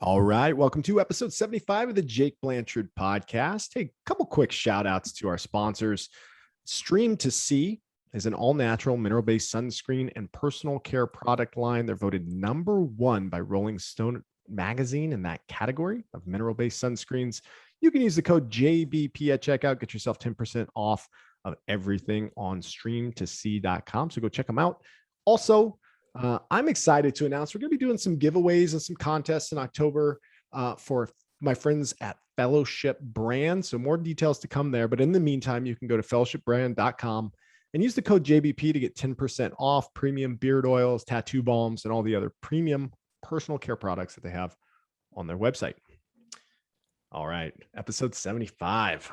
All right. Welcome to episode 75 of the Jake Blanchard podcast. Hey, a couple quick shout outs to our sponsors. Stream to See is an all natural mineral based sunscreen and personal care product line. They're voted number one by Rolling Stone magazine in that category of mineral based sunscreens. You can use the code JBP at checkout, get yourself 10% off of everything on streamtosee.com. So go check them out. Also, I'm excited to announce we're going to be doing some giveaways and some contests in October for my friends at Fellowship Brand. So more details to come there. But in the meantime, you can go to fellowshipbrand.com and use the code JBP to get 10% off premium beard oils, tattoo balms, and all the other premium personal care products that they have on their website. All right, episode 75.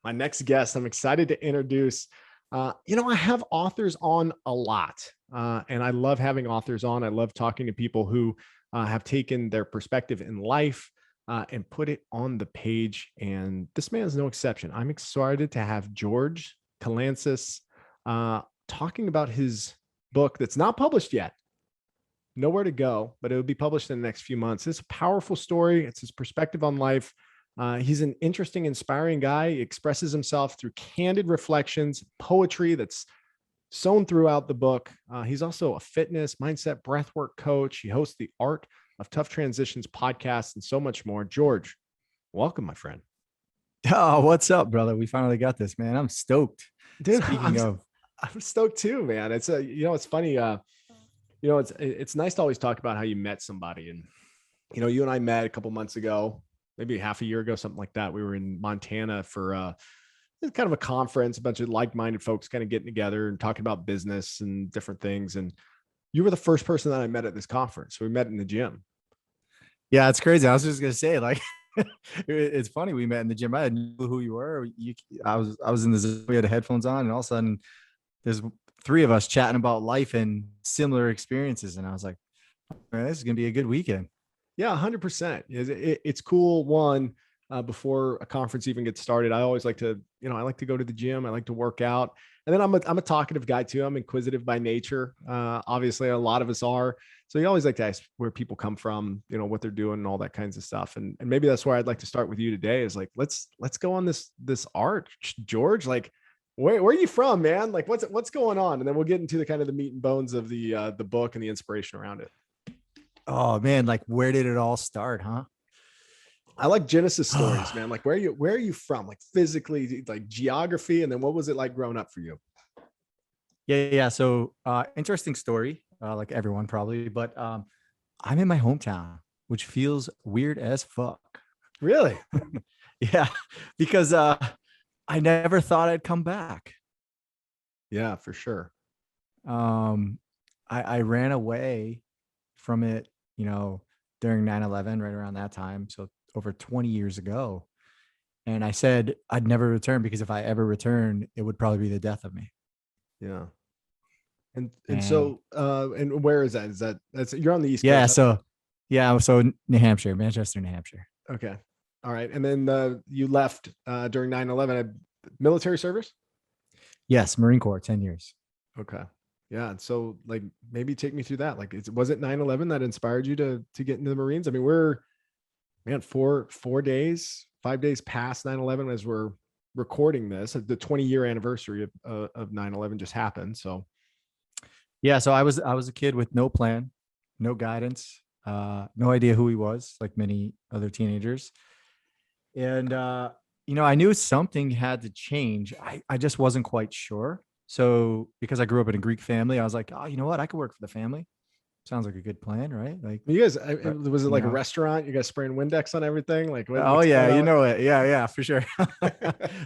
My next guest, I'm excited to introduce. I have authors on a lot, and I love having authors on. I love talking to people who have taken their perspective in life and put it on the page. And this man is no exception. I'm excited to have George Kalantzis talking about his book that's not published yet. Nowhere to go, but it will be published in the next few months. It's a powerful story. It's his perspective on life. He's an interesting, inspiring guy. He expresses himself through candid reflections, poetry that's sewn throughout the book. He's also a fitness, mindset, breathwork coach. He hosts the Art of Tough Transitions podcast and so much more. George, welcome, my friend. Oh, what's up, brother? We finally got this, man. I'm stoked. Dude, I'm stoked too, man. It's it's funny. It's nice to always talk about how you met somebody. And, you and I met a couple months ago, maybe half a year ago, something like that. We were in Montana for kind of a conference, a bunch of like-minded folks kind of getting together and talking about business and different things. And you were the first person that I met at this conference. We met in the gym. Yeah, it's crazy. I was just going to say, like, it's funny. We met in the gym. I didn't know who you were. I was in the Zoom. We had the headphones on, and all of a sudden there's three of us chatting about life and similar experiences. And I was like, man, this is going to be a good weekend. Yeah, 100%. It's cool. One, before a conference even gets started, I always like to, I like to go to the gym. I like to work out. And then I'm a talkative guy too. I'm inquisitive by nature. Obviously a lot of us are. So you always like to ask where people come from, what they're doing and all that kinds of stuff. And maybe that's where I'd like to start with you today is like, let's go on this arc, George. Like, where are you from, man? Like what's going on? And then we'll get into the kind of the meat and bones of the book and the inspiration around it. Oh man, like where did it all start, huh? I like Genesis stories, man. Like where are you from? Like physically, like geography, and then what was it like growing up for you? Yeah. So interesting story, like everyone probably, but I'm in my hometown, which feels weird as fuck. Really? Yeah, because I never thought I'd come back. Yeah, for sure. I ran away from it, during 9/11, right around that time. So over 20 years ago. And I said, I'd never return because if I ever return, it would probably be the death of me. Yeah. And so, and where is that? That's you're on the East Coast. Yeah. So New Hampshire, Manchester, New Hampshire. Okay. All right. And then you left during 9/11 military service? Yes. Marine Corps, 10 years. Okay. Yeah. And so like, maybe take me through that. Like, was it 9/11 that inspired you to get into the Marines? I mean, we're 5 days past 9/11 as we're recording this. The 20-year anniversary of 9/11 just happened. So. Yeah. So I was a kid with no plan, no guidance, no idea who he was, like many other teenagers. And, I knew something had to change. I just wasn't quite sure. So because I grew up in a Greek family, I was like, oh, you know what? I could work for the family. Sounds like a good plan, right? Like you guys, was it like a restaurant? You guys spraying Windex on everything? Like, oh yeah, you know it. Yeah, for sure.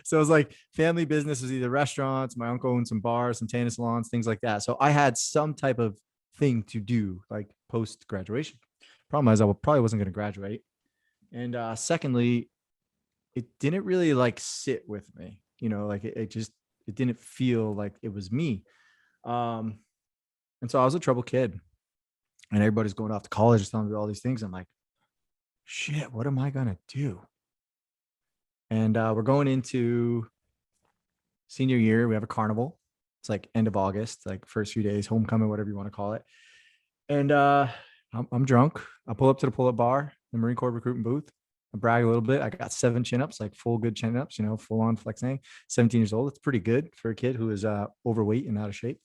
So it was like family businesses, either restaurants. My uncle owned some bars, some tennis salons, things like that. So I had some type of thing to do, like post graduation. Problem is, I probably wasn't going to graduate, and secondly, it didn't really like sit with me. Like it didn't feel like it was me. And so I was a troubled kid. And everybody's going off to college, telling me all these things. I'm like, shit, what am I going to do? And we're going into senior year. We have a carnival. It's like end of August, like first few days, homecoming, whatever you want to call it. And I'm drunk. I pull up to the pull-up bar. the Marine Corps recruitment booth. I brag a little bit. I got 7 chin-ups, like full good chin-ups, full on flexing. 17 years old. It's pretty good for a kid who is overweight and out of shape.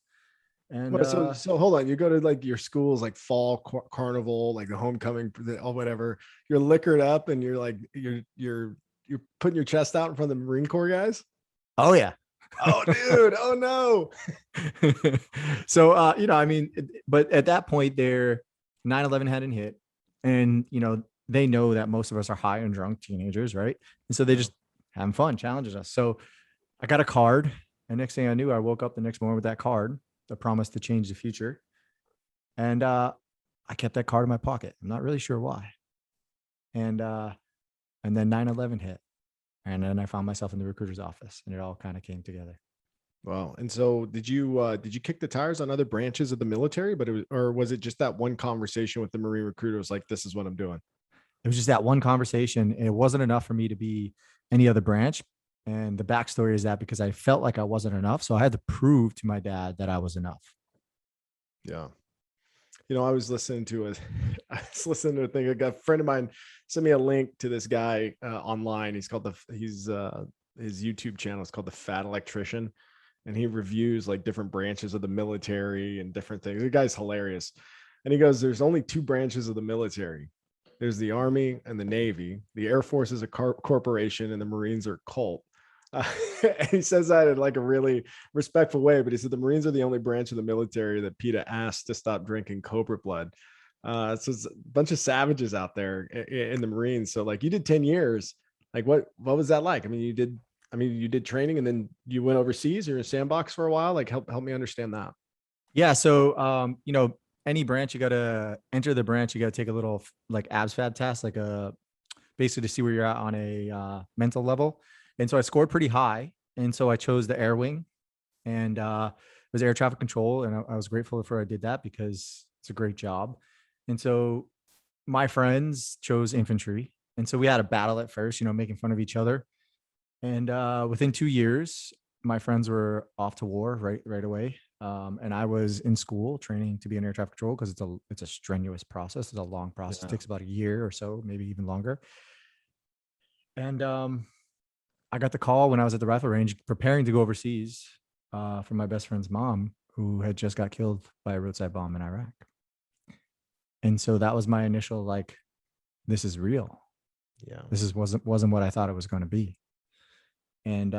And Well, so hold on. You go to like your school's like fall carnival, like the homecoming or whatever. You're liquored up and you're like you're putting your chest out in front of the Marine Corps guys. oh yeah. Oh, dude. Oh no. So but at that point there, 9/11 hadn't hit, and they know that most of us are high and drunk teenagers, right? And so they just having fun, challenges us. So I got a card, and next thing I knew, I woke up the next morning with that card, the promise to change the future. And I kept that card in my pocket. I'm not really sure why. And then 9/11 hit. And then I found myself in the recruiter's office, and it all kind of came together. Wow. And so did you kick the tires on other branches of the military, or was it just that one conversation with the Marine recruiter was like, this is what I'm doing? It was just that one conversation. And it wasn't enough for me to be any other branch. And the backstory is that because I felt like I wasn't enough. So I had to prove to my dad that I was enough. Yeah. I was listening to a thing. A friend of mine sent me a link to this guy online. His YouTube channel is called The Fat Electrician. And he reviews like different branches of the military and different things. The guy's hilarious. And he goes, there's only 2 branches of the military. There's the Army and the Navy. The Air Force is a corporation and the Marines are a cult. And he says that in like a really respectful way, but he said the Marines are the only branch of the military that PETA asked to stop drinking Cobra blood. So it's a bunch of savages out there in the Marines. So like you did 10 years. Like what was that like? I mean, you did training and then you went overseas. You're in a sandbox for a while. Like help me understand that. Yeah. So, any branch, you got to enter the branch. You got to take a little like abs fab test, like basically to see where you're at on a mental level. And so I scored pretty high. And so I chose the air wing, and it was air traffic control. And I was grateful for I did that because it's a great job. And so my friends chose infantry. And so we had a battle at first, making fun of each other. And within 2 years, my friends were off to war right away. And I was in school training to be an air traffic control because it's a strenuous process. It's a long process. Yeah. It takes about a year or so, maybe even longer. And I got the call when I was at the rifle range preparing to go overseas from my best friend's mom, who had just got killed by a roadside bomb in Iraq. And so that was my initial like, this is real. Yeah, this wasn't what I thought it was going to be. And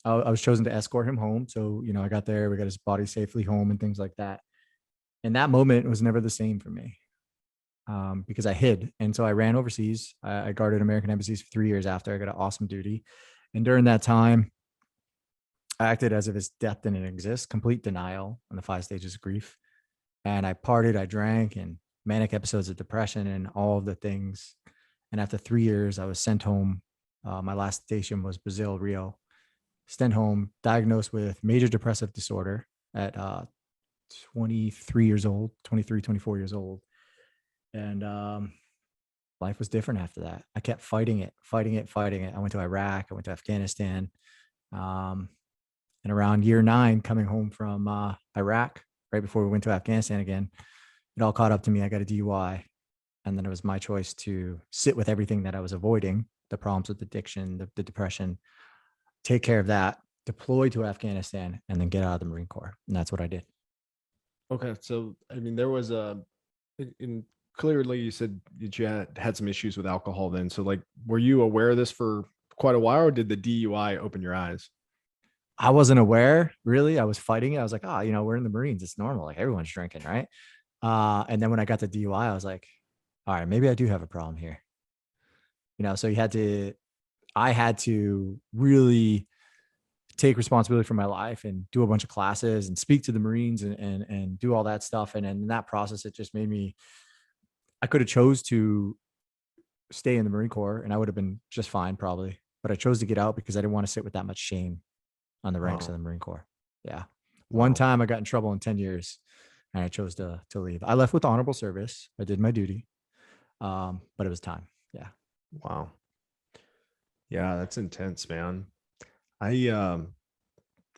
I was chosen to escort him home. So, I got there, we got his body safely home and things like that. And that moment was never the same for me because I hid. And so I ran overseas. I guarded American embassies for 3 years after. I got an awesome duty. And during that time, I acted as if his death didn't exist, complete denial on the 5 stages of grief. And I partied, I drank, and manic episodes of depression and all of the things. And after 3 years, I was sent home. My last station was Brazil, Rio. Sent home, diagnosed with major depressive disorder at 23 years old, 23, 24 years old. And life was different after that. I kept fighting it. I went to Iraq. I went to Afghanistan. And around year 9, coming home from Iraq, right before we went to Afghanistan again, it all caught up to me. I got a DUI. And then it was my choice to sit with everything that I was avoiding, the problems with addiction, the depression, take care of that, deploy to Afghanistan, and then get out of the Marine Corps. And that's what I did. Okay. So, I mean, there was clearly you said that you had some issues with alcohol then. So like, were you aware of this for quite a while, or did the DUI open your eyes? I wasn't aware, really. I was fighting it. I was like, we're in the Marines. It's normal. Like everyone's drinking, right? And then when I got the DUI, I was like, all right, maybe I do have a problem here. So I had to really take responsibility for my life and do a bunch of classes and speak to the Marines and do all that stuff. And in that process, it just made me, I could have chose to stay in the Marine Corps and I would have been just fine probably, but I chose to get out because I didn't want to sit with that much shame on the ranks of the Marine Corps. Yeah. One time I got in trouble in 10 years and I chose to leave. I left with honorable service. I did my duty. But it was time. Yeah. Wow. Yeah, that's intense, man. I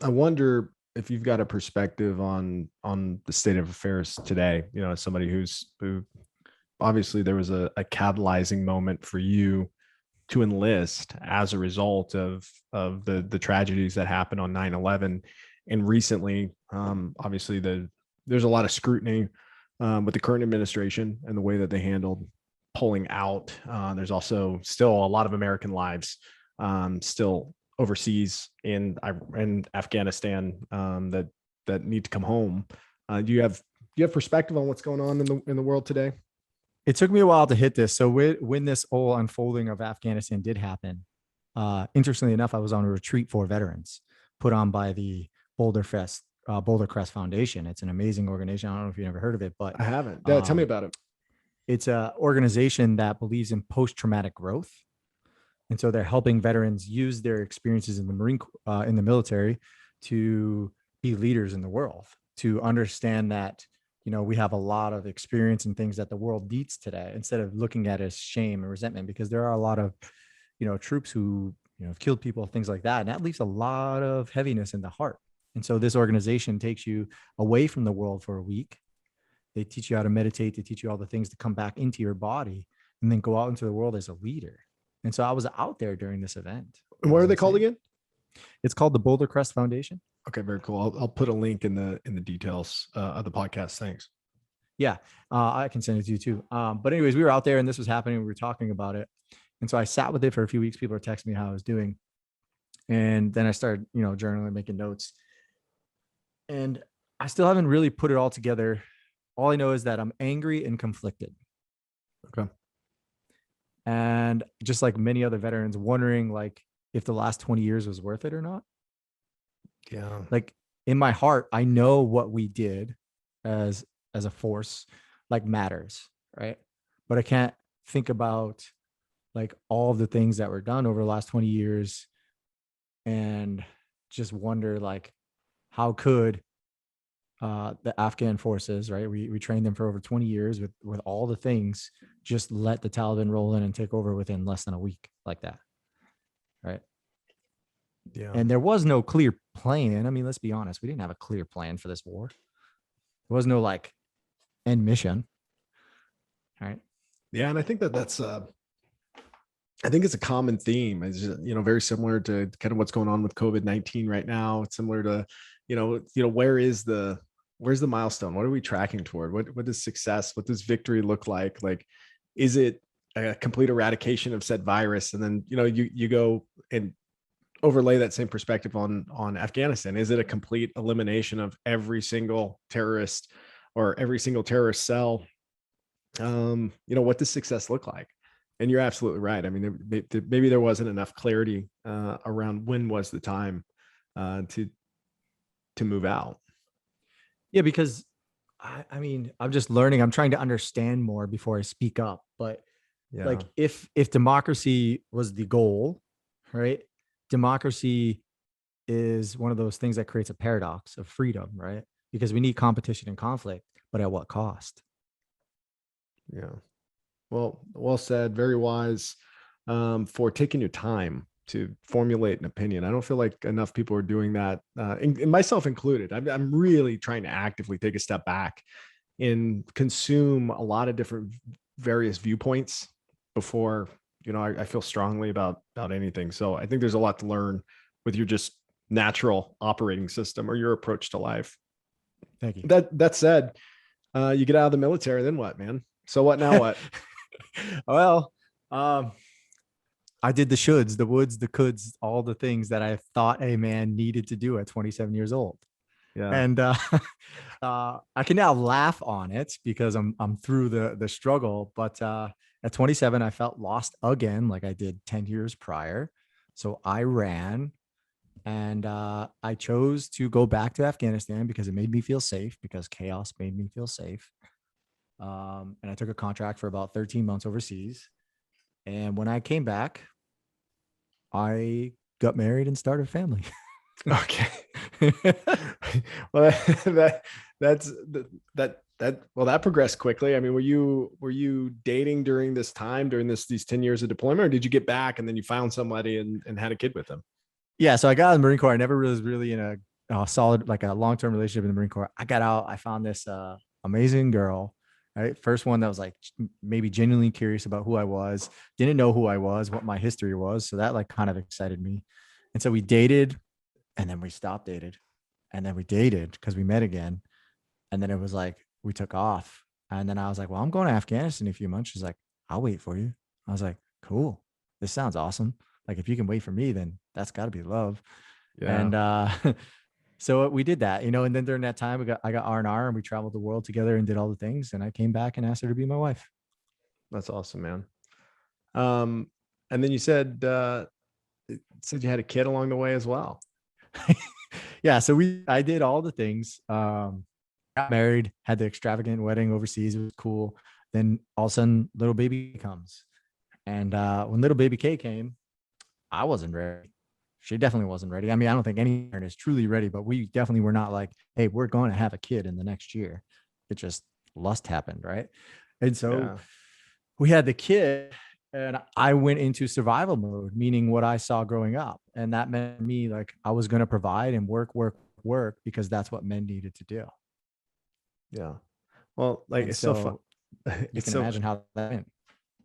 wonder if you've got a perspective on the state of affairs today, as somebody who obviously there was a catalyzing moment for you to enlist as a result of the tragedies that happened on 9/11. And recently, obviously there's a lot of scrutiny with the current administration and the way that they handled pulling out. There's also still a lot of American lives still overseas in Afghanistan that need to come home. Do you have perspective on what's going on in the world today? It took me a while to hit this. So when this whole unfolding of Afghanistan did happen, interestingly enough, I was on a retreat for veterans put on by the Boulder Crest Foundation. It's an amazing organization. I don't know if you've ever heard of it, but I haven't. Tell me about it. It's an organization that believes in post-traumatic growth. And so they're helping veterans use their experiences in the in the military to be leaders in the world, to understand that, we have a lot of experience and things that the world needs today, instead of looking at it as shame and resentment, because there are a lot of, troops who, have killed people, things like that. And that leaves a lot of heaviness in the heart. And so this organization takes you away from the world for a week. They teach you how to meditate. They teach you all the things to come back into your body and then go out into the world as a leader. And so I was out there during this event. And what are they called again? It's called the Boulder Crest Foundation. Okay, very cool. I'll put a link in the details of the podcast. Thanks. Yeah, I can send it to you too. But anyways, we were out there and this was happening. We were talking about it. And so I sat with it for a few weeks. People were texting me how I was doing. And then I started, journaling, making notes. And I still haven't really put it all together. All I know is that I'm angry and conflicted. Okay. And just like many other veterans, wondering like if the last 20 years was worth it or not. Yeah. Like in my heart, I know what we did as a force like matters, right? But I can't think about like all of the things that were done over the last 20 years and just wonder like how could the Afghan forces, right? We trained them for over 20 years with all the things, just let the Taliban roll in and take over within less than a week like that, right? Yeah. And there was no clear plan. I mean, let's be honest. We didn't have a clear plan for this war. There was no like end mission. Right. Yeah. And I think that's I think it's a common theme. It's very similar to kind of what's going on with COVID-19 right now. It's similar to, where's the milestone? What are we tracking toward? What does success, what does victory look like? Like, is it a complete eradication of said virus? And then, you go and overlay that same perspective on Afghanistan. Is it a complete elimination of every single terrorist or every single terrorist cell? What does success look like? And you're absolutely right. I mean, maybe there wasn't enough clarity around when was the time to move out. Yeah, because I mean, I'm just learning. I'm trying to understand more before I speak up. But Yeah. like, if democracy was the goal, right? Democracy is one of those things that creates a paradox of freedom, right? Because we need competition and conflict, but at what cost? Yeah. Well said. Very wise for taking your time to formulate an opinion. I don't feel like enough people are doing that, and myself included. I'm really trying to actively take a step back and consume a lot of different various viewpoints before, I feel strongly about anything. So I think there's a lot to learn with your just natural operating system or your approach to life. Thank you. That said, you get out of the military, then what, man? So what now? What? Well, I did the shoulds, the woulds, the coulds, all the things that I thought a man needed to do at 27 years old. Yeah. And I can now laugh on it because I'm through the struggle. But at 27, I felt lost again, like I did 10 years prior. So I ran, and I chose to go back to Afghanistan because it made me feel safe, because chaos made me feel safe. And I took a contract for about 13 months overseas. And when I came back, I got married and started a family. Okay. Well, that progressed quickly. I mean, were you dating during this time, during these 10 years of deployment, or did you get back and then you found somebody and had a kid with them? Yeah. So I got out of the Marine Corps. I never was really in a solid, like a long-term relationship in the Marine Corps. I got out, I found this amazing girl, right? First one that was like maybe genuinely curious about who I was, didn't know who I was, what my history was. So that like kind of excited me. And so we dated and then we stopped dated and then we dated because we met again. And then it was like, we took off. And then I was like, well, I'm going to Afghanistan in a few months. She's like, I'll wait for you. I was like, cool. This sounds awesome. Like if you can wait for me, then that's gotta be love. Yeah. And so we did that, and then during that time I got R&R and we traveled the world together and did all the things. And I came back and asked her to be my wife. That's awesome, man. And then you said you had a kid along the way as well. Yeah. So I did all the things. Got married, had the extravagant wedding overseas. It was cool. Then all of a sudden little baby comes. And when little baby K came, I wasn't ready. She definitely wasn't ready. I mean, I don't think any parent is truly ready, but we definitely were not like, hey, we're going to have a kid in the next year. It just lust happened. Right. And so we had the kid and I went into survival mode, meaning what I saw growing up. And that meant me like I was going to provide and work because that's what men needed to do. Yeah. Well, like And it's so fun. You can imagine how that went.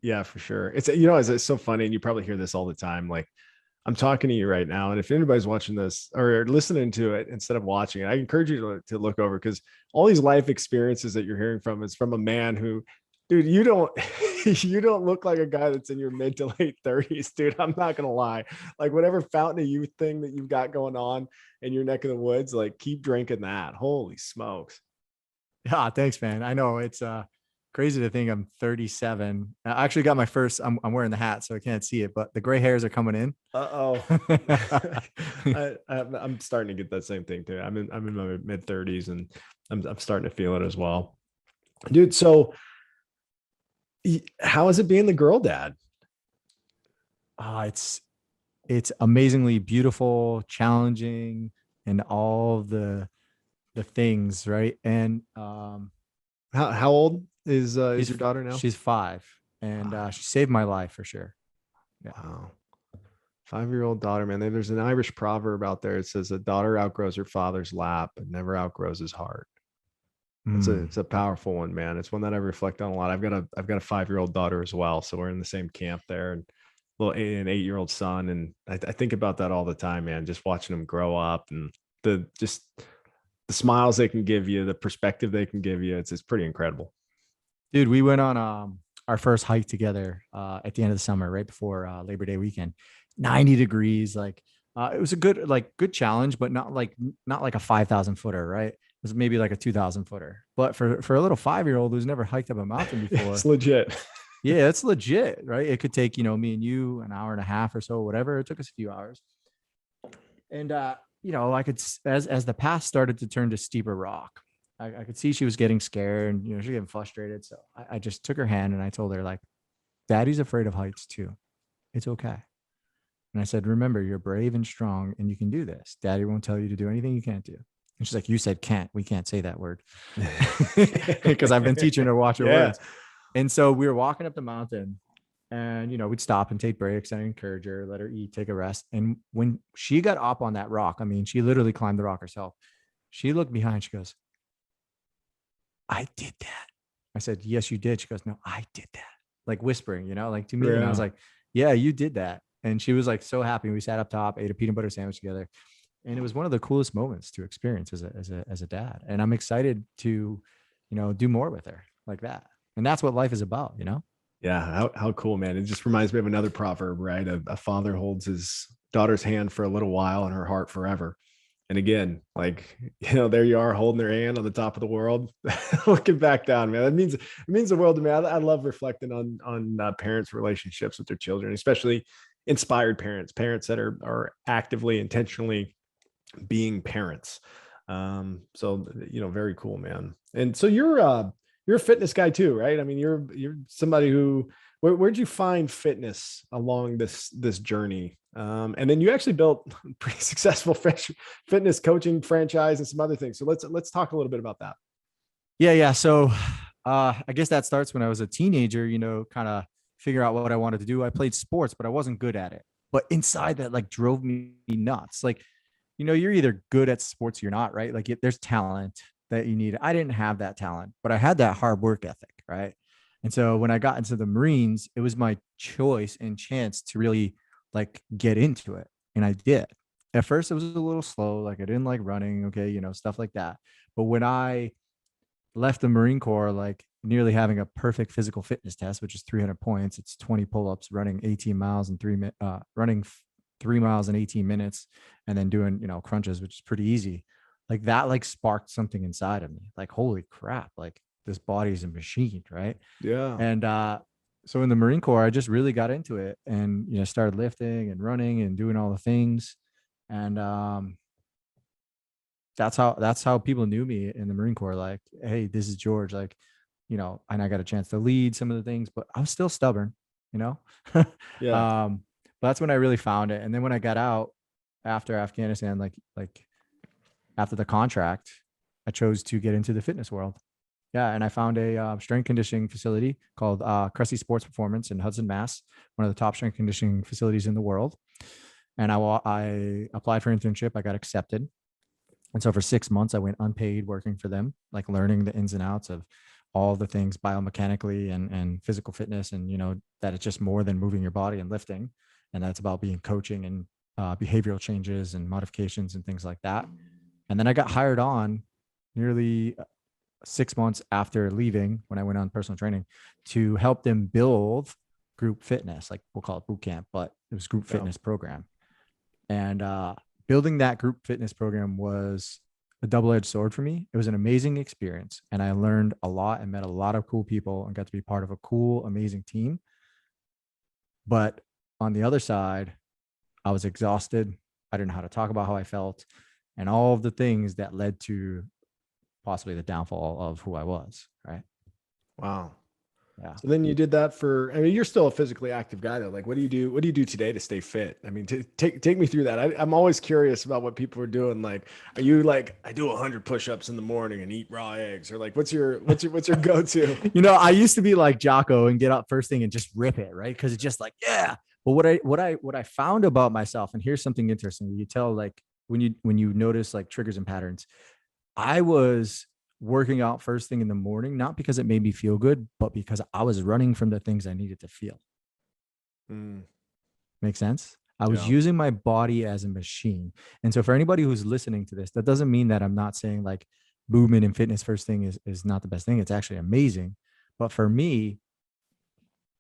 Yeah, for sure. It's it's so funny, and you probably hear this all the time. Like I'm talking to you right now, and if anybody's watching this or listening to it instead of watching it, I encourage you to look over because all these life experiences that you're hearing from is from a man who, dude, you don't you don't look like a guy that's in your mid to late 30s, dude. I'm not gonna lie. Like whatever fountain of youth thing that you've got going on in your neck of the woods, like keep drinking that. Holy smokes. Yeah, thanks, man. I know it's crazy to think I'm 37. I actually got my first. I'm wearing the hat, so I can't see it, but the gray hairs are coming in. Uh-oh. I'm starting to get that same thing too. I'm in my mid 30s and I'm starting to feel it as well. Dude, so how is it being the girl dad? It's amazingly beautiful, challenging, and all the things, right? And How old is your daughter now? She's 5, and she saved my life for sure. Yeah. Wow. 5-year-old daughter, man. There's an Irish proverb out there. It says a daughter outgrows her father's lap and never outgrows his heart. It's a powerful one, man. It's one that I reflect on a lot. I've got a 5-year-old daughter as well, so we're in the same camp there, and an 8-year-old son, and I think about that all the time, man. Just watching them grow up and the smiles they can give you, the perspective they can give you. It's pretty incredible. Dude, we went on our first hike together at the end of the summer, right before Labor Day weekend. 90 degrees, like it was a good challenge, but not like a 5,000 footer, right? It was maybe like a 2,000 footer. But for a little 5-year-old who's never hiked up a mountain before, it's legit. Yeah, it's legit, right? It could take me and you an hour and a half or so, whatever. It took us a few hours, and I could, as the path started to turn to steeper rock, I could see she was getting scared and, she's getting frustrated. So I just took her hand and I told her, like, Daddy's afraid of heights too. It's okay. And I said, remember, you're brave and strong and you can do this. Daddy won't tell you to do anything you can't do. And she's like, you said can't. We can't say that word. Because I've been teaching her to watch her words. And so we were walking up the mountain and, we'd stop and take breaks and encourage her, let her eat, take a rest. And when she got up on that rock, I mean, she literally climbed the rock herself. She looked behind. She goes, I did that. I said, yes, you did. She goes, no, I did that. Like whispering, like to me. Yeah. And I was like, yeah, you did that. And she was like so happy. We sat up top, ate a peanut butter sandwich together. And it was one of the coolest moments to experience as a dad. And I'm excited to, do more with her like that. And that's what life is about, Yeah. How cool, man. It just reminds me of another proverb, right? A father holds his daughter's hand for a little while and her heart forever. And again, like, there you are holding their hand on the top of the world, looking back down, man. It means the world to me. I love reflecting on parents' relationships with their children, especially inspired parents that are actively, intentionally being parents. So, very cool, man. And so you're a fitness guy too, right? I mean, you're somebody who, where'd you find fitness along this journey? And then you actually built a pretty successful fitness coaching franchise and some other things. So let's talk a little bit about that. Yeah. So I guess that starts when I was a teenager, kind of figure out what I wanted to do. I played sports, but I wasn't good at it. But inside that, like, drove me nuts. Like, you're either good at sports or you're not, right? Like there's talent that you need. I didn't have that talent, but I had that hard work ethic. right? And so when I got into the Marines, it was my choice and chance to really like get into it. And I did. At first, it was a little slow. Like I didn't like running, okay, you know, stuff like that. But when I left the Marine Corps, like nearly having a perfect physical fitness test, which is 300 points, it's 20 pull-ups, running 18 miles in running 3 miles in 18 minutes, and then doing, you know, crunches, which is pretty easy. Like that, like sparked something inside of me. Like, holy crap, like this body's a machine, right? Yeah. And so in the Marine Corps, I just really got into it and, you know, started lifting and running and doing all the things. And that's how people knew me in the Marine Corps. Like, hey, this is George. Like, you know, and I got a chance to lead some of the things, but I was still stubborn, you know? Yeah. But that's when I really found it. And then when I got out after Afghanistan, like after the contract, I chose to get into the fitness world. Yeah, and I found a strength conditioning facility called Crest Sports Performance in Hudson, Mass, one of the top strength conditioning facilities in the world. And I applied for internship. I got accepted. And so for 6 months, I went unpaid working for them, like learning the ins and outs of all the things biomechanically and physical fitness. And, you know, that it's just more than moving your body and lifting. And that's about being coaching and behavioral changes and modifications and things like that. And then I got hired on nearly 6 months after leaving, when I went on personal training, to help them build group fitness. Like we'll call it boot camp, but it was group fitness program. And building that group fitness program was a double-edged sword for me. It was an amazing experience. And I learned a lot and met a lot of cool people and got to be part of a cool, amazing team. But on the other side, I was exhausted. I didn't know how to talk about how I felt and all of the things that led to possibly the downfall of who I was. Right. Wow. Yeah. So then you did that for, I mean, you're still a physically active guy though. Like, what do you do? What do you do today to stay fit? I mean, take me through that. I'm always curious about what people are doing. Like, are you like, I do 100 push-ups in the morning and eat raw eggs, or like, what's your go-to? You know, I used to be like Jocko and get up first thing and just rip it, right? Because it's just like, yeah. But what I found about myself, and here's something interesting. You tell like when you notice like triggers and patterns. I was working out first thing in the morning, not because it made me feel good, but because I was running from the things I needed to feel. Make sense? I was using my body as a machine. And so for anybody who's listening to this, that doesn't mean that I'm not saying like movement and fitness first thing is not the best thing. It's actually amazing. But for me,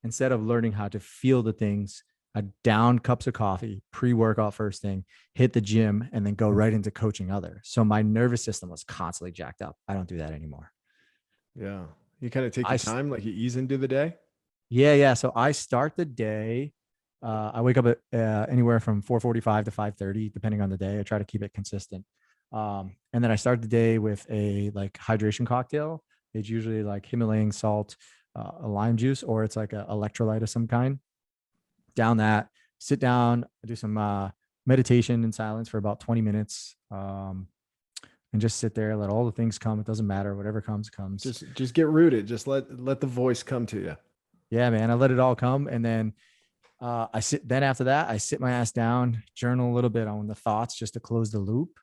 instead of learning how to feel the things, I down cups of coffee, pre-workout first thing, hit the gym, and then go right into coaching others. So my nervous system was constantly jacked up. I don't do that anymore. Yeah. You kind of take your time, like you ease into the day. Yeah. So I start the day. I wake up at anywhere from 4:45 to 5:30, depending on the day. I try to keep it consistent. And then I start the day with a like hydration cocktail. It's usually like Himalayan salt, a lime juice, or it's like an electrolyte of some kind. Down that, sit down, do some meditation in silence for about 20 minutes. And just sit there, let all the things come. It doesn't matter. Whatever comes. Just get rooted. Just let the voice come to you. Yeah, man. I let it all come. And then after that, I sit my ass down, journal a little bit on the thoughts just to close the loop.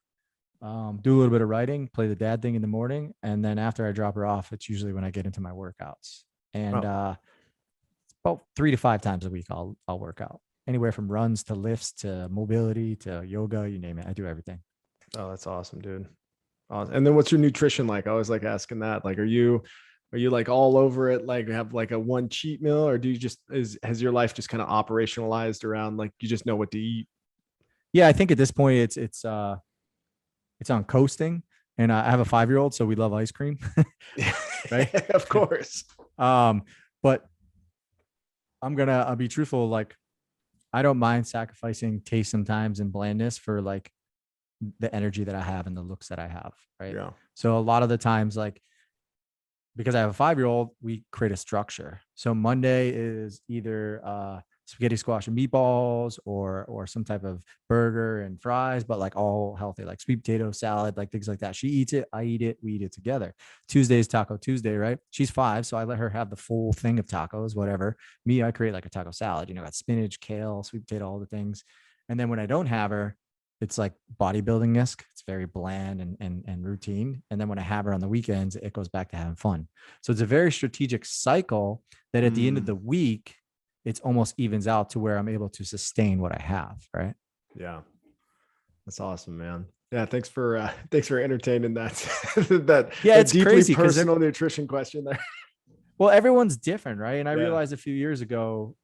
Do a little bit of writing, play the dad thing in the morning. And then after I drop her off, it's usually when I get into my workouts. And about 3 to 5 times a week, I'll work out, anywhere from runs to lifts to mobility to yoga, you name it. I do everything. Oh, that's awesome, dude. Awesome. And then what's your nutrition like? I always like asking that. Like, are you like all over it? Like have like a one cheat meal, or do you just, has your life just kind of operationalized around like, you just know what to eat? Yeah. I think at this point it's on coasting, and I have a 5-year-old, so we love ice cream. Right. Of course. But I'll be truthful. Like, I don't mind sacrificing taste sometimes and blandness for like the energy that I have and the looks that I have. Right. Yeah. So a lot of the times, like, because I have a 5-year-old, we create a structure. So Monday is either spaghetti squash and meatballs or some type of burger and fries, but like all healthy, like sweet potato salad, like things like that. She eats it, I eat it, we eat it together. Tuesday is Taco Tuesday, right? She's 5, so I let her have the full thing of tacos, whatever. Me, I create like a taco salad, got spinach, kale, sweet potato, all the things. And then when I don't have her, it's like bodybuilding-esque. It's very bland and routine. And then when I have her on the weekends, it goes back to having fun. So it's a very strategic cycle that at the end of the week, it's almost evens out to where I'm able to sustain what I have. Right. Yeah. That's awesome, man. Yeah. Thanks for entertaining that, that, Yeah, that it's deeply crazy personal nutrition question there. well, everyone's different, right? And I Yeah. realized a few years ago,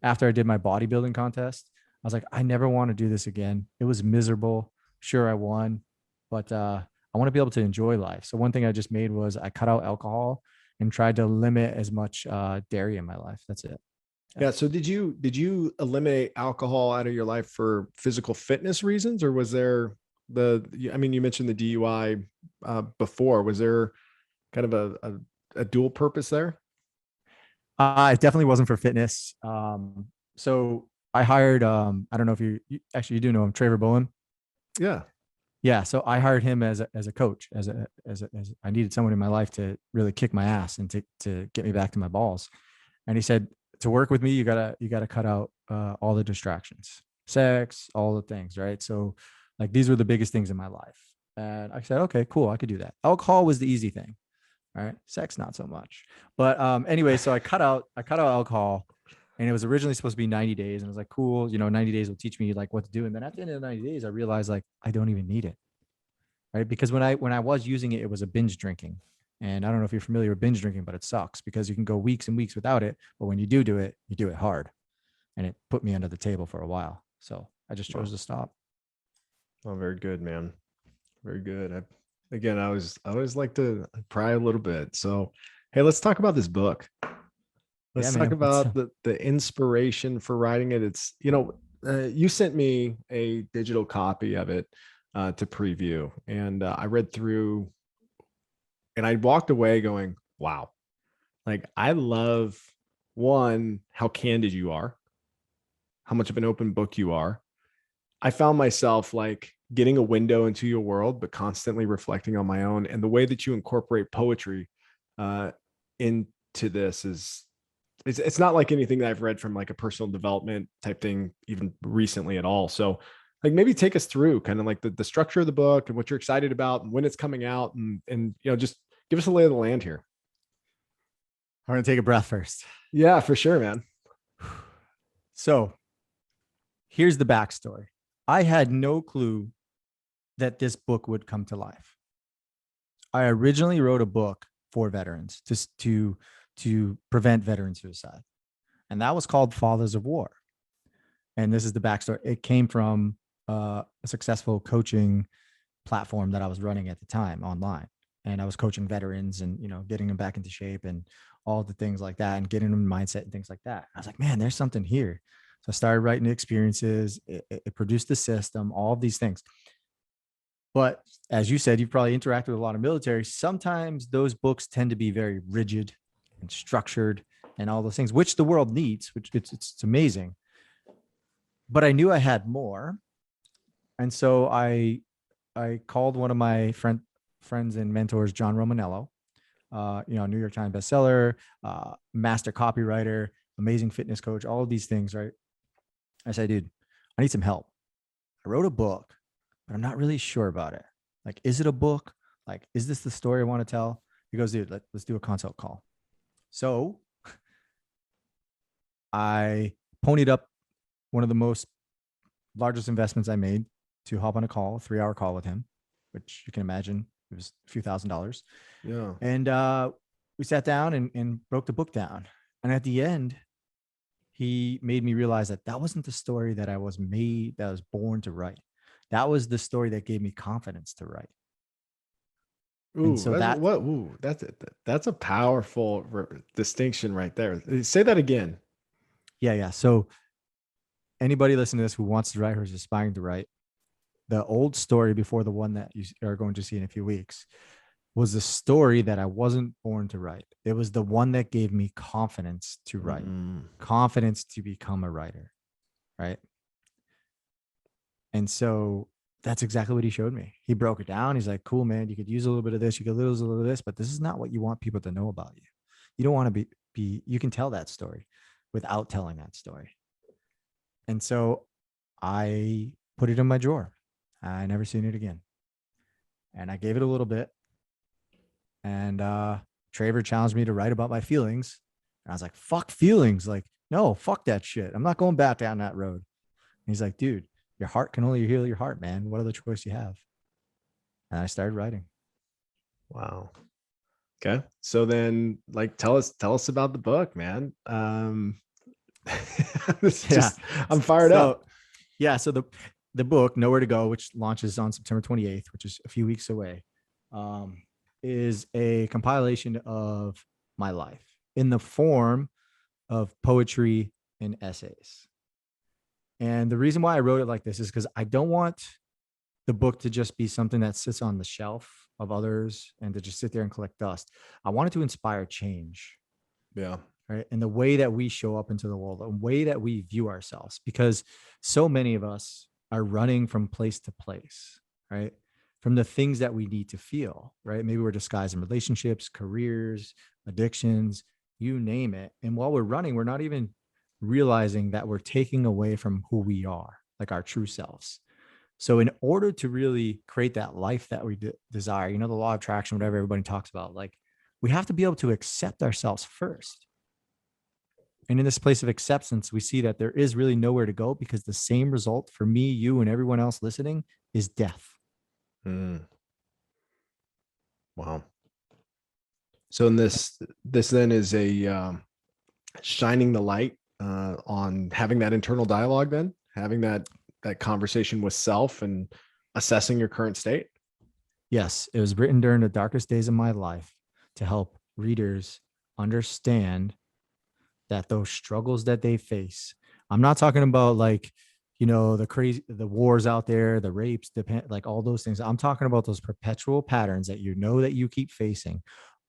after I did my bodybuilding contest, I was like, I never want to do this again. It was miserable. Sure, I won, but I want to be able to enjoy life. So one thing I just made was I cut out alcohol and tried to limit as much dairy in my life. That's it. Yeah. So did you eliminate alcohol out of your life for physical fitness reasons, or was there I mean, you mentioned the DUI before. Was there kind of a dual purpose there? It definitely wasn't for fitness. So I hired, I don't know if actually you do know him, Trevor Bowen. Yeah. Yeah. So I hired him as a coach, as I needed someone in my life to really kick my ass and to get me back to my balls. And he said, to work with me, you gotta cut out all the distractions, sex, all the things. Right. So like, these were the biggest things in my life. And I said, okay, cool. I could do that. Alcohol was the easy thing. All right. Sex, not so much. But anyway, so I cut out alcohol, and it was originally supposed to be 90 days. And I was like, cool, 90 days will teach me like what to do. And then at the end of the 90 days, I realized like I don't even need it. Right. Because when I was using it, it was a binge drinking. And I don't know if you're familiar with binge drinking, but it sucks because you can go weeks and weeks without it. But when you do it, you do it hard. And it put me under the table for a while. So I just chose to stop. Oh, very good, man. Very good. I always like to pry a little bit. So, hey, let's talk about this book. Let's talk about the inspiration for writing it. It's, you sent me a digital copy of it to preview, and I read through, and I walked away going, wow, like I love, one, how candid you are, how much of an open book you are. I found myself like getting a window into your world, but constantly reflecting on my own. And the way that you incorporate poetry into this it's not like anything that I've read from like a personal development type thing, even recently at all. So like, maybe take us through kind of like the structure of the book and what you're excited about and when it's coming out, and just give us a lay of the land here. I'm going to take a breath first. Yeah, for sure, man. So here's the backstory. I had no clue that this book would come to life. I originally wrote a book for veterans to prevent veteran suicide. And that was called Fathers of War. And this is the backstory. It came from a successful coaching platform that I was running at the time online. And I was coaching veterans and, getting them back into shape and all the things like that, and getting them mindset and things like that. I was like, man, there's something here. So I started writing experiences. It produced the system, all of these things. But as you said, you've probably interacted with a lot of military. Sometimes those books tend to be very rigid and structured and all those things, which the world needs, which it's amazing. But I knew I had more. And so I called one of my friends and mentors, John Romanello, New York Times bestseller, master copywriter, amazing fitness coach, all of these things, right? I said, dude, I need some help. I wrote a book, but I'm not really sure about it. Like, is it a book? Like, is this the story I want to tell? He goes, dude, let's do a consult call. So I ponied up one of the largest investments I made to hop on a 3-hour call with him, which you can imagine it was a few $1,000s. Yeah. And we sat down and broke the book down. And at the end, he made me realize that wasn't the story that I was born to write. That was the story that gave me confidence to write. Ooh, and so that's a powerful distinction right there. Say that again. Yeah. So anybody listening to this who wants to write, who's aspiring to write, the old story before the one that you are going to see in a few weeks was the story that I wasn't born to write. It was the one that gave me confidence to write, confidence to become a writer. Right. And so that's exactly what he showed me. He broke it down. He's like, cool, man, you could use a little bit of this, you could use a little of this, but this is not what you want people to know about you. You don't want to you can tell that story without telling that story. And so I put it in my drawer. I never seen it again. And I gave it a little bit. And Traver challenged me to write about my feelings. And I was like, fuck feelings. Like, no, fuck that shit. I'm not going back down that road. And he's like, dude, your heart can only heal your heart, man. What other choice do you have? And I started writing. Wow. Okay. So then like tell us about the book, man. I'm fired up. Yeah. So the book, Nowhere to Go, which launches on September 28th, which is a few weeks away, is a compilation of my life in the form of poetry and essays. And the reason why I wrote it like this is because I don't want the book to just be something that sits on the shelf of others and to just sit there and collect dust. I wanted to inspire change. Yeah. Right. And the way that we show up into the world, the way that we view ourselves, because so many of us are running from place to place, right? From the things that we need to feel, right? Maybe we're disguising relationships, careers, addictions, you name it. And while we're running, we're not even realizing that we're taking away from who we are, like our true selves. So in order to really create that life that we desire, the law of attraction, whatever everybody talks about, like we have to be able to accept ourselves first. And in this place of acceptance, we see that there is really nowhere to go because the same result for me, you, and everyone else listening is death. Wow. So in this then is a shining the light on having that internal dialogue, then having that conversation with self and assessing your current state. Yes, it was written during the darkest days of my life to help readers understand that those struggles that they face, I'm not talking about like, the wars out there, the rapes, like all those things. I'm talking about those perpetual patterns that that you keep facing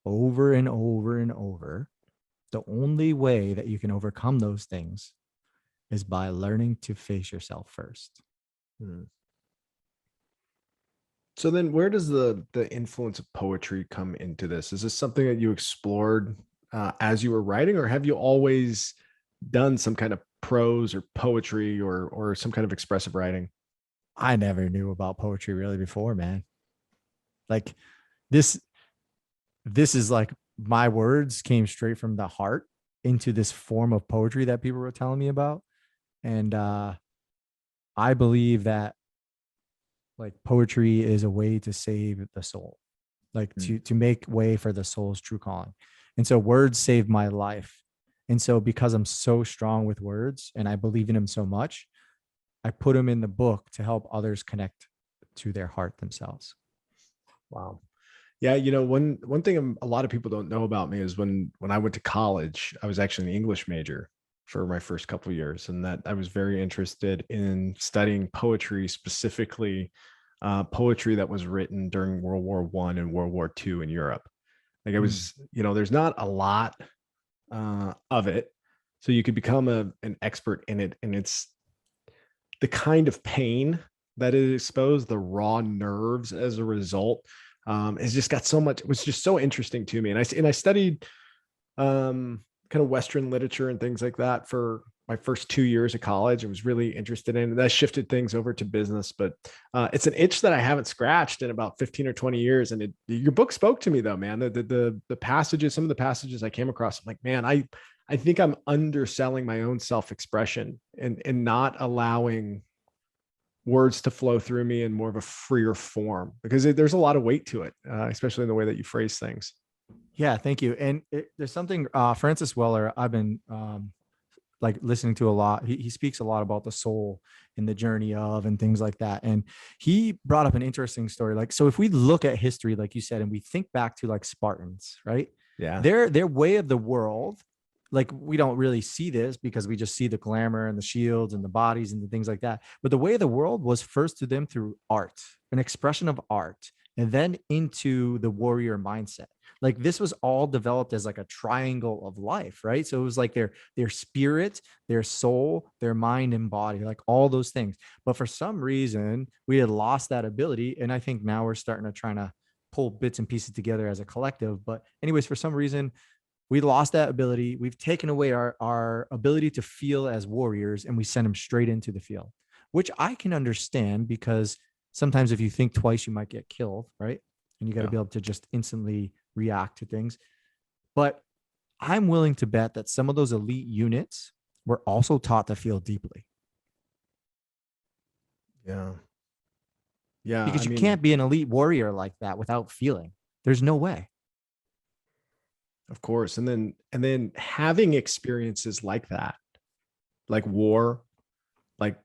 over and over and over. The only way that you can overcome those things is by learning to face yourself first. So then where does the influence of poetry come into this? Is this something that you explored as you were writing, or have you always done some kind of prose or poetry or some kind of expressive writing? I never knew about poetry really before, man. Like this is like my words came straight from the heart into this form of poetry that people were telling me about. And I believe that like poetry is a way to save the soul, like to make way for the soul's true calling. And so words saved my life. And so because I'm so strong with words and I believe in them so much, I put them in the book to help others connect to their heart themselves. Wow. Yeah, one thing a lot of people don't know about me is when I went to college, I was actually an English major for my first couple of years, and that I was very interested in studying poetry, specifically poetry that was written during World War I and World War II in Europe. Like I was, there's not a lot of it, so you could become an expert in it, and it's the kind of pain that it exposed, the raw nerves as a result. It's just got so much. It was just so interesting to me, and I studied kind of Western literature and things like that for my first 2 years of college. I was really interested in, and that shifted things over to business. But it's an itch that I haven't scratched in about 15 or 20 years. And your book spoke to me though, man. The passages, some of the passages I came across, I'm like, man, I think I'm underselling my own self-expression and not allowing words to flow through me in more of a freer form, because there's a lot of weight to it, especially in the way that you phrase things. Yeah, thank you. And there's something Francis Weller, I've been like listening to a lot. He speaks a lot about the soul and the journey of and things like that. And he brought up an interesting story. Like, so if we look at history, like you said, and we think back to like Spartans, right? Yeah. Their way of the world, like we don't really see this because we just see the glamour and the shields and the bodies and the things like that. But the way of the world was first to them through art, an expression of art, and then into the warrior mindset. Like this was all developed as like a triangle of life, right? So it was like their spirit, their soul, their mind and body, like all those things. But for some reason, we had lost that ability. And I think now we're starting to try to pull bits and pieces together as a collective. But anyways, for some reason, we lost that ability. We've taken away our ability to feel as warriors, and we send them straight into the field, which I can understand because sometimes if you think twice, you might get killed, right? And you got to Yeah. be able to just instantly react to things. But I'm willing to bet that some of those elite units were also taught to feel deeply. Yeah. Yeah. Because I you mean, can't be an elite warrior like that without feeling. There's no way. of course. And then having experiences like that, like war, like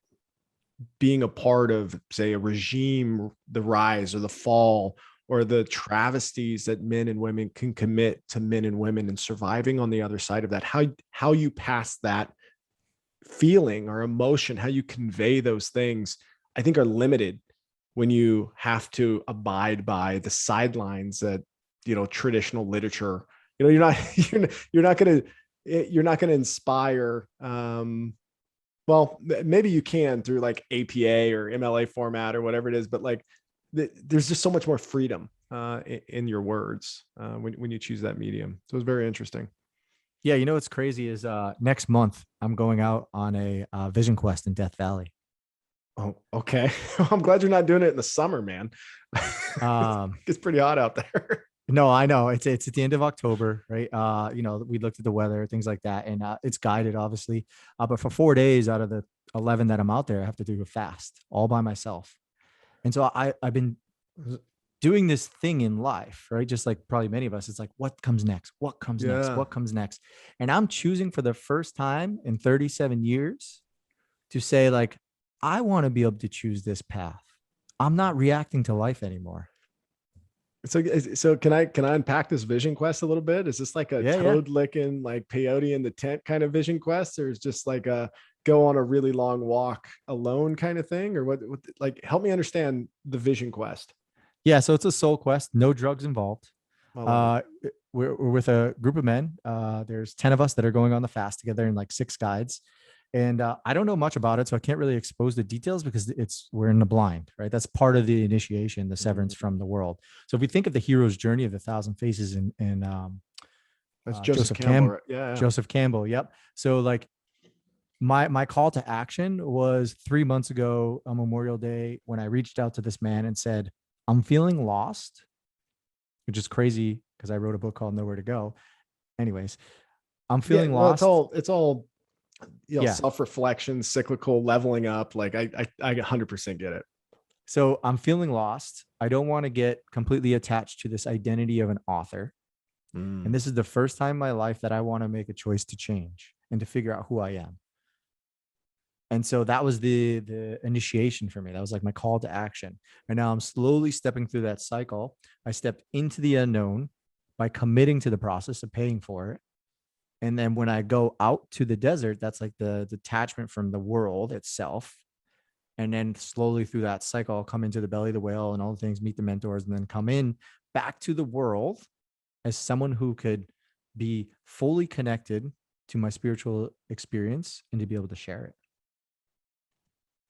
being a part of, say, a regime, the rise or the fall, or the travesties that men and women can commit to men and women, and surviving on the other side of that, how you pass that feeling or emotion, how you convey those things, I think are limited when you have to abide by the sidelines that, traditional literature, you're not, you're not going to inspire, well, maybe you can through like APA or MLA format or whatever it is, but like there's just so much more freedom in your words when you choose that medium. So it's very interesting. Yeah, you know what's crazy is next month I'm going out on a vision quest in Death Valley. Oh, okay. I'm glad you're not doing it in the summer, man. Um, It's pretty hot out there. no, I know it's at the end of October, right? We looked at the weather, things like that, and it's guided, obviously. But for 4 days out of the 11 that I'm out there, I have to do a fast all by myself. And so I've been doing this thing in life, right? Just like probably many of us, it's like, what comes next? What comes next? Yeah. What comes next? And I'm choosing for the first time in 37 years to say, like, I want to be able to choose this path. I'm not reacting to life anymore. So can I unpack this vision quest a little bit? Is this like a Yeah, yeah. toad licking, like peyote in the tent kind of vision quest, or is just like a go on a really long walk alone kind of thing, or what like help me understand the vision quest? Yeah. So it's a soul quest, no drugs involved. I love it. Uh, we're with a group of men. There's 10 of us that are going on the fast together and like 6 guides. And I don't know much about it, so I can't really expose the details because we're in the blind, right? That's part of the initiation, the severance from the world. So if we think of the hero's journey of the thousand faces in That's Joseph Campbell, right? Yeah, yeah. Joseph Campbell, yep. So like my call to action was 3 months ago on Memorial Day when I reached out to this man and said, I'm feeling lost, which is crazy because I wrote a book called Nowhere to Go. Anyways, I'm Yeah. feeling Well, it's lost. all it's all Yeah. self-reflection, cyclical, leveling up. Like I 100% get it. So I'm feeling lost. I don't want to get completely attached to this identity of an author. And Mm. this is the first time in my life that I want to make a choice to change and to figure out who I am. And so that was the initiation for me. That was like my call to action. And now I'm slowly stepping through that cycle. I stepped into the unknown by committing to the process of paying for it. And then when I go out to the desert, that's like the detachment from the world itself. And then slowly through that cycle, I'll come into the belly of the whale and all the things, meet the mentors, and then come in back to the world as someone who could be fully connected to my spiritual experience and to be able to share it.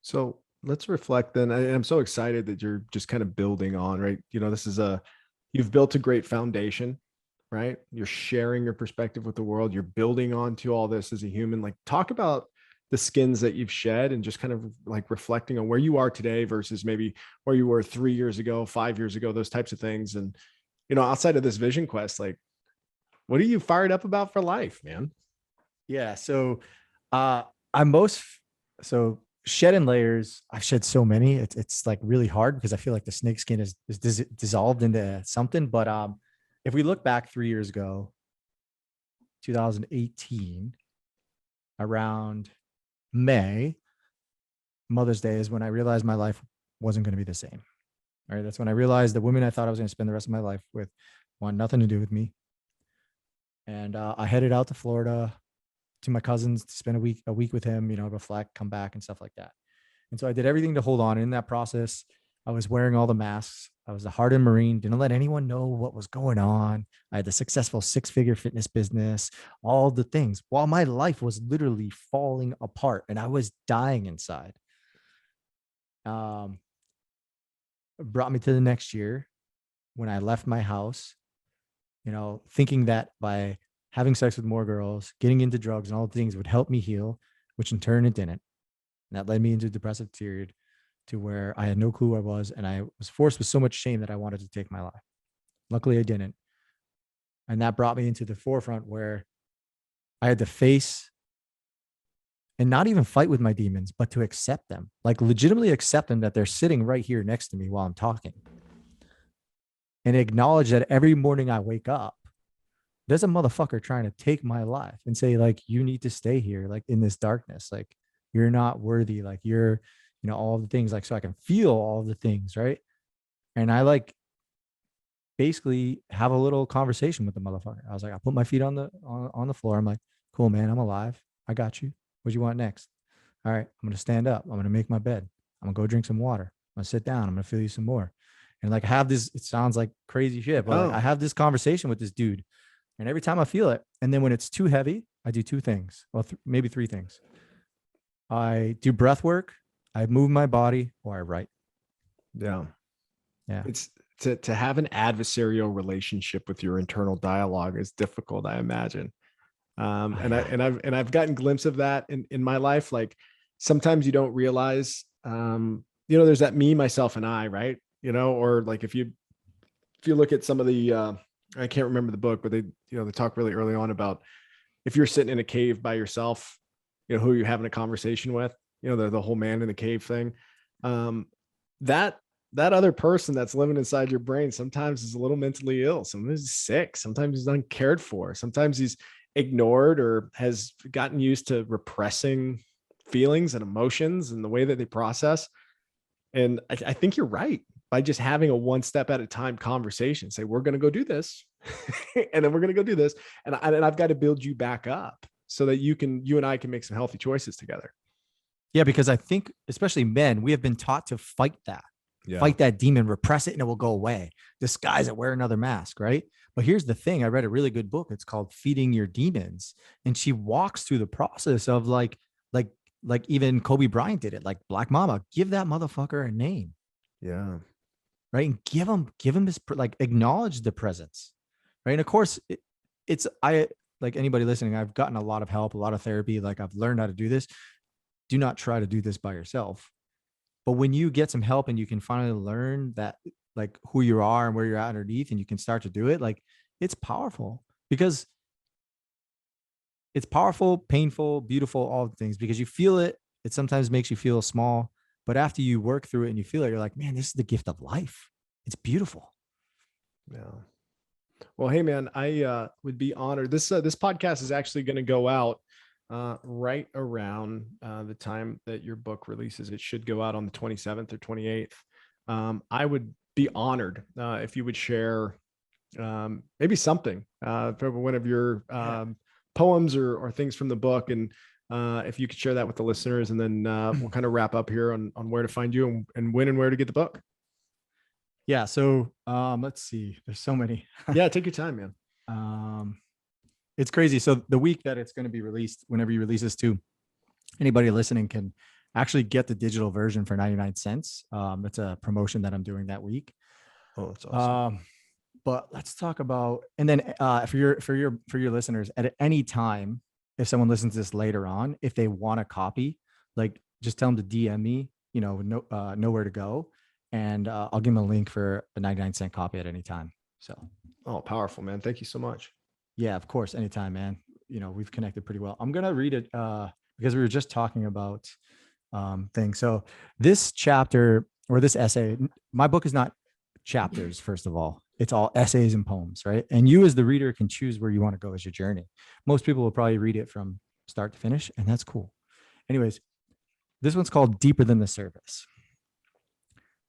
So let's reflect then. I'm so excited that you're just kind of building on, right? This is you've built a great foundation, right? You're sharing your perspective with the world. You're building onto all this as a human. Like, talk about the skins that you've shed and just kind of like reflecting on where you are today versus maybe where you were 3 years ago, 5 years ago, those types of things. And, outside of this vision quest, like, what are you fired up about for life, man? Yeah. So I'm most so shed in layers. I've shed so many. It's like really hard because I feel like the snake skin is dissolved into something. But if we look back 3 years ago, 2018, around May, Mother's Day is when I realized my life wasn't going to be the same. All right. That's when I realized the women I thought I was going to spend the rest of my life with want nothing to do with me. And I headed out to Florida to my cousins to spend a week with him, reflect, come back and stuff like that. And so I did everything to hold on. In that process, I was wearing all the masks. I was a hardened Marine, didn't let anyone know what was going on. I had the successful 6-figure fitness business, all the things, while my life was literally falling apart and I was dying inside. Brought me to the next year when I left my house, thinking that by having sex with more girls, getting into drugs and all the things would help me heal, which in turn it didn't. And that led me into a depressive period to where I had no clue who I was. And I was forced with so much shame that I wanted to take my life. Luckily, I didn't. And that brought me into the forefront where I had to face and not even fight with my demons, but to accept them, like legitimately accept them, that they're sitting right here next to me while I'm talking, and acknowledge that every morning I wake up, there's a motherfucker trying to take my life and say, like, you need to stay here, like in this darkness, like you're not worthy, like you're, all the things, like, so I can feel all the things. Right. And I like basically have a little conversation with the motherfucker. I was like, I put my feet on the floor. I'm like, cool, man, I'm alive. I got you. What do you want next? All right, I'm going to stand up. I'm going to make my bed. I'm going to go drink some water. I'm going to sit down. I'm going to feel you some more. And like, have this, it sounds like crazy shit, but like, I have this conversation with this dude, and every time I feel it. And then when it's too heavy, I do two things. Well, maybe three things. I do breath work, I move my body, or I write. Yeah. Yeah. It's to have an adversarial relationship with your internal dialogue is difficult, I imagine. I've gotten glimpse of that in my life. Like sometimes you don't realize, there's that me, myself, and I, right? Or like if you look at some of the, I can't remember the book, but they talk really early on about if you're sitting in a cave by yourself, who you're having a conversation with, the whole man in the cave thing. That other person that's living inside your brain sometimes is a little mentally ill. Sometimes he's sick. Sometimes he's uncared for. Sometimes he's ignored or has gotten used to repressing feelings and emotions and the way that they process. And I think you're right. By just having a one step at a time conversation, say, we're going to go do this. And then we're going to go do this. And I've got to build you back up so that you and I can make some healthy choices together. Yeah. Because I think especially men, we have been taught to fight that. Yeah. Fight that demon, repress it, and it will go away. Disguise it, wear another mask, right? But here's the thing. I read a really good book. It's called Feeding Your Demons. And she walks through the process of like even Kobe Bryant did it, like Black Mama, give that motherfucker a name. Yeah. Right. And give him his, like, acknowledge the presence. Right. And of course I, like anybody listening, I've gotten a lot of help, a lot of therapy. Like I've learned how to do this. Do not try to do this by yourself. But when you get some help and you can finally learn that, like, who you are and where you're at underneath, and you can start to do it, like, it's powerful, because it's powerful, painful, beautiful, all the things, because you feel it. It sometimes makes you feel small, but after you work through it and you feel it, you're like, man, this is the gift of life. It's beautiful. Yeah. Well, hey man, I would be honored. This podcast is actually going to go out right around the time that your book releases. It should go out on the 27th or 28th. I would be honored if you would share maybe something from one of your poems or things from the book. And if you could share that with the listeners, and then we'll kind of wrap up here on where to find you and when and where to get the book. Yeah. So let's see. There's so many. Yeah, take your time, man. It's crazy. So the week that it's going to be released, whenever you release this to, anybody listening can actually get the digital version for 99 cents. It's a promotion that I'm doing that week. Oh, that's awesome. But let's talk about, and then for your listeners, at any time, if someone listens to this later on, if they want a copy, like, just tell them to DM me, know where to go. And I'll give them a link for a 99-cent copy at any time. So. Oh, powerful, man. Thank you so much. Yeah, of course. Anytime, man. We've connected pretty well. I'm going to read it because we were just talking about things. So this chapter, or this essay, my book is not chapters. First of all, it's all essays and poems, right? And you as the reader can choose where you want to go as your journey. Most people will probably read it from start to finish, and that's cool. Anyways, this one's called Deeper Than the Surface.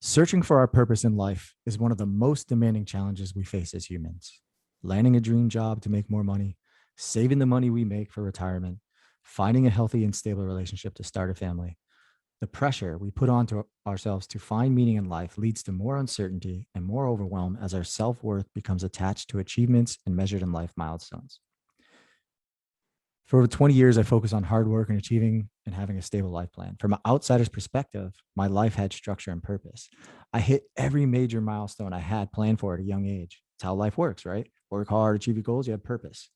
Searching for our purpose in life is one of the most demanding challenges we face as humans. Landing a dream job to make more money, saving the money we make for retirement, finding a healthy and stable relationship to start a family. The pressure we put onto ourselves to find meaning in life leads to more uncertainty and more overwhelm as our self-worth becomes attached to achievements and measured in life milestones. For over 20 years, I focused on hard work and achieving and having a stable life plan. From an outsider's perspective, my life had structure and purpose. I hit every major milestone I had planned for at a young age. It's how life works, right? Work hard, achieve your goals, you have purpose.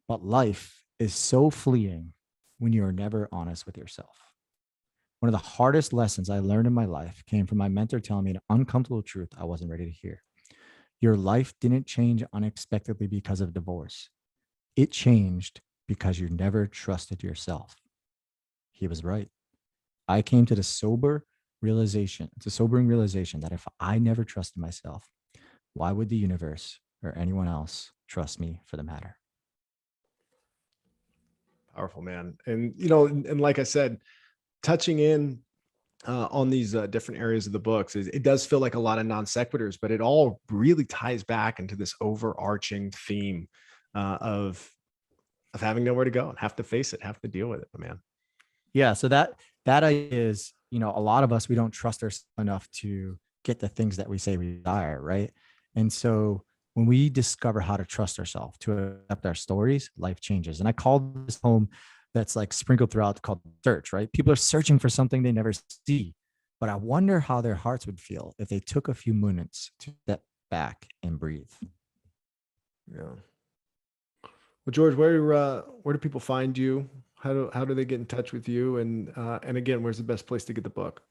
But life is so fleeting when you are never honest with yourself. One of the hardest lessons I learned in my life came from my mentor telling me an uncomfortable truth I wasn't ready to hear. Your life didn't change unexpectedly because of divorce. It changed because you never trusted yourself. He was right. I came to the sobering realization that if I never trusted myself, why would the universe or anyone else trust me for the matter? Powerful, man. And, you know, and like I said, touching in on these different areas of the books, it does feel like a lot of non sequiturs, but it all really ties back into this overarching theme of having nowhere to go and have to face it, have to deal with it, man. Yeah. So that is, a lot of us, we don't trust ourselves enough to get the things that we say we desire, right? And so when we discover how to trust ourselves, to accept our stories, life changes. And I call this home that's like sprinkled throughout called search, right? People are searching for something they never see. But I wonder how their hearts would feel if they took a few minutes to step back and breathe. Yeah. Well, George, where do people find you? How do they get in touch with you? And again, where's the best place to get the book?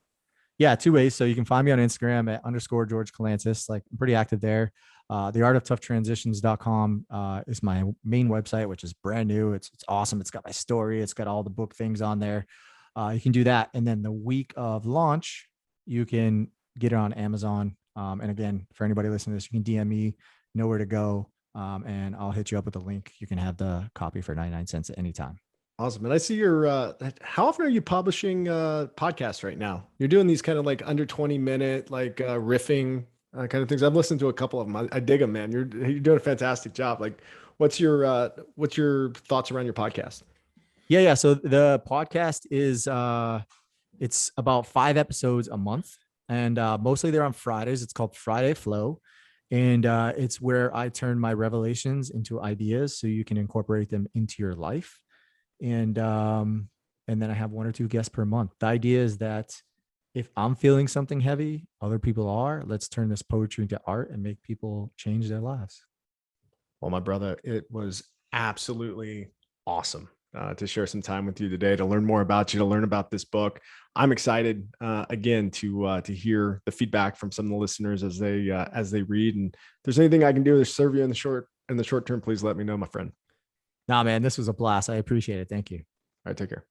Yeah, two ways. So you can find me on Instagram at _George Kalantzis. Like I'm pretty active there. theartoftoughTransitions.com is my main website, which is brand new. It's awesome. It's got my story. It's got all the book things on there. You can do that. And then the week of launch, you can get it on Amazon. And again, for anybody listening to this, you can DM me, know where to go. And I'll hit you up with a link. You can have the copy for 99 cents at any time. Awesome. And I see how often are you publishing podcasts right now? You're doing these kind of like under 20-minute, like riffing kind of things. I've listened to a couple of them. I dig them, man. You're doing a fantastic job. Like what's your thoughts around your podcast? Yeah. So the podcast is, it's about 5 episodes a month, and mostly they're on Fridays. It's called Friday Flow. And it's where I turn my revelations into ideas so you can incorporate them into your life. And then I have 1 or 2 guests per month. The idea is that if I'm feeling something heavy, other people are. Let's turn this poetry into art and make people change their lives. Well, my brother, it was absolutely awesome to share some time with you today, to learn more about you, to learn about this book. I'm excited again to hear the feedback from some of the listeners as they read. And if there's anything I can do to serve you in the short term, please let me know, my friend. Nah, man, this was a blast. I appreciate it. Thank you. All right, take care.